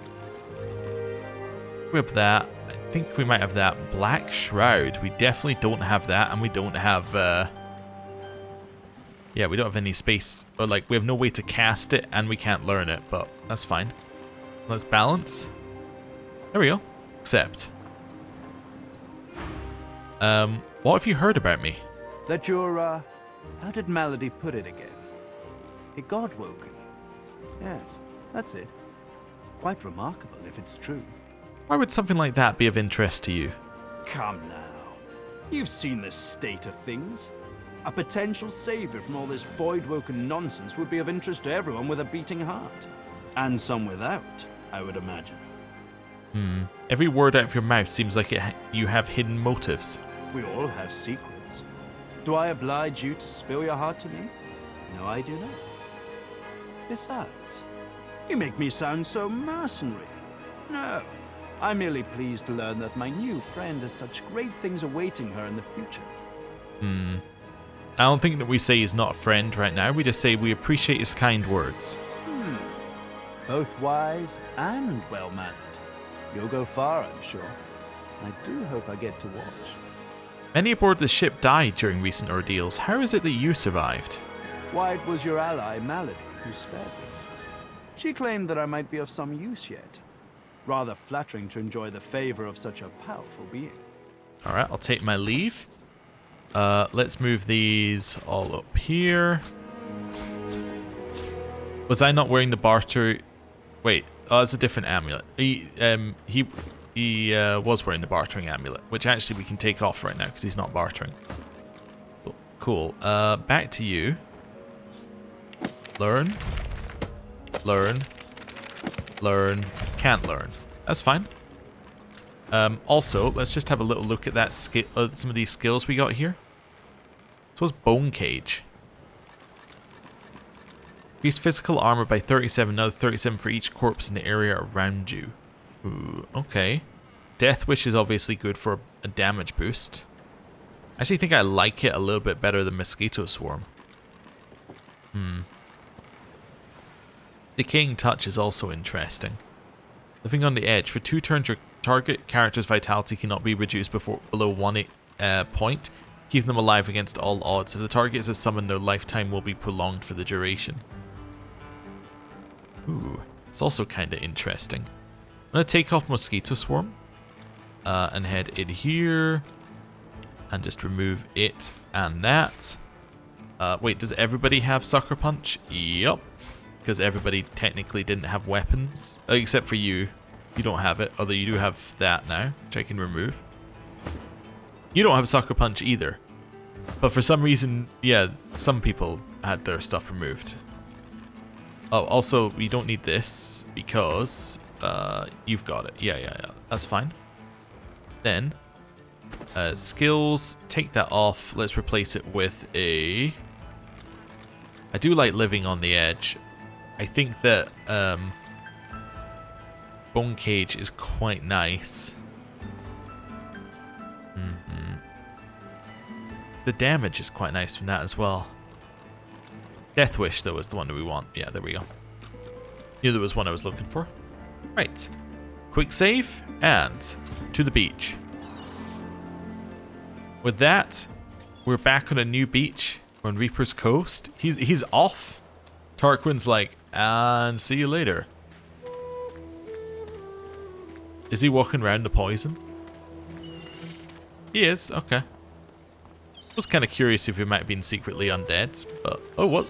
We have that. I think we might have that. Black Shroud. We definitely don't have that, and we don't have, yeah, we don't have any space, or like, we have no way to cast it, and we can't learn it, but that's fine. Let's balance. There we go. Accept. What have you heard about me? That you're, how did Malady put it again? A god-woken. Yes, that's it. Quite remarkable if it's true. Why would something like that be of interest to you? Come now. You've seen the state of things. A potential savior from all this void-woken nonsense would be of interest to everyone with a beating heart. And some without, I would imagine. Every word out of your mouth seems like you have hidden motives. We all have secrets. Do I oblige you to spill your heart to me? No, I do not. Besides, you make me sound so mercenary. No, I'm merely pleased to learn that my new friend has such great things awaiting her in the future. I don't think that we say he's not a friend right now. We just say we appreciate his kind words. Both wise and well-mannered. You'll go far, I'm sure. I do hope I get to watch. Many aboard the ship died during recent ordeals. How is it that you survived? Why, it was your ally, Malady, who spared me. She claimed that I might be of some use yet. Rather flattering to enjoy the favor of such a powerful being. Alright, I'll take my leave. Let's move these all up here. Was I not wearing the barter? Wait, it's a different amulet. He was wearing the bartering amulet, which actually we can take off right now because he's not bartering. Cool. Back to you. Learn. Learn. Learn. Can't learn. That's fine. Also, let's just have a little look at that some of these skills we got here. So what's Bone Cage? Increase physical armor by 37, another 37 for each corpse in the area around you. Ooh, okay. Death Wish is obviously good for a damage boost. I actually think I like it a little bit better than Mosquito Swarm. Decaying Touch is also interesting. Living on the Edge. For 2 turns, your target character's vitality cannot be reduced below 1 point. Keep them alive against all odds. If the target is a summon, their lifetime will be prolonged for the duration. Ooh, it's also kind of interesting. I'm going to take off Mosquito Swarm and head in here and just remove it and that. Wait, does everybody have Sucker Punch? Yup. Because everybody technically didn't have weapons. Except for you. You don't have it. Although you do have that now, which I can remove. You don't have Sucker Punch either. But for some reason, yeah, some people had their stuff removed. Oh, also, we don't need this because you've got it. Yeah. That's fine. Then, skills, take that off. Let's replace it with a... I do like Living on the Edge. I think that Bone Cage is quite nice. The damage is quite nice from that as well. Death Wish, though, is the one that we want. Yeah, there we go. Knew there was one I was looking for. Right. Quick save, and to the beach. With that, we're back on a new beach. We're on Reaper's Coast. He's off. Tarquin's like, and see you later. Is he walking around the poison? He is, okay. I was kind of curious if he might have been secretly undead, but... Oh, what?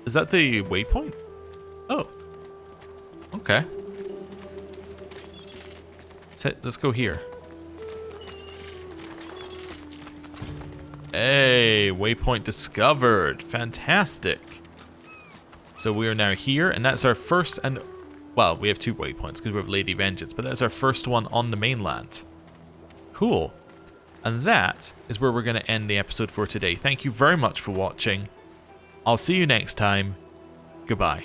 Is that the waypoint? Oh. Okay. Let's go here. Yay! Waypoint discovered. Fantastic. So we are now here, and that's our first and... Well, we have 2 waypoints because we have Lady Vengeance, but that's our first one on the mainland. Cool. And that is where we're going to end the episode for today. Thank you very much for watching. I'll see you next time. Goodbye.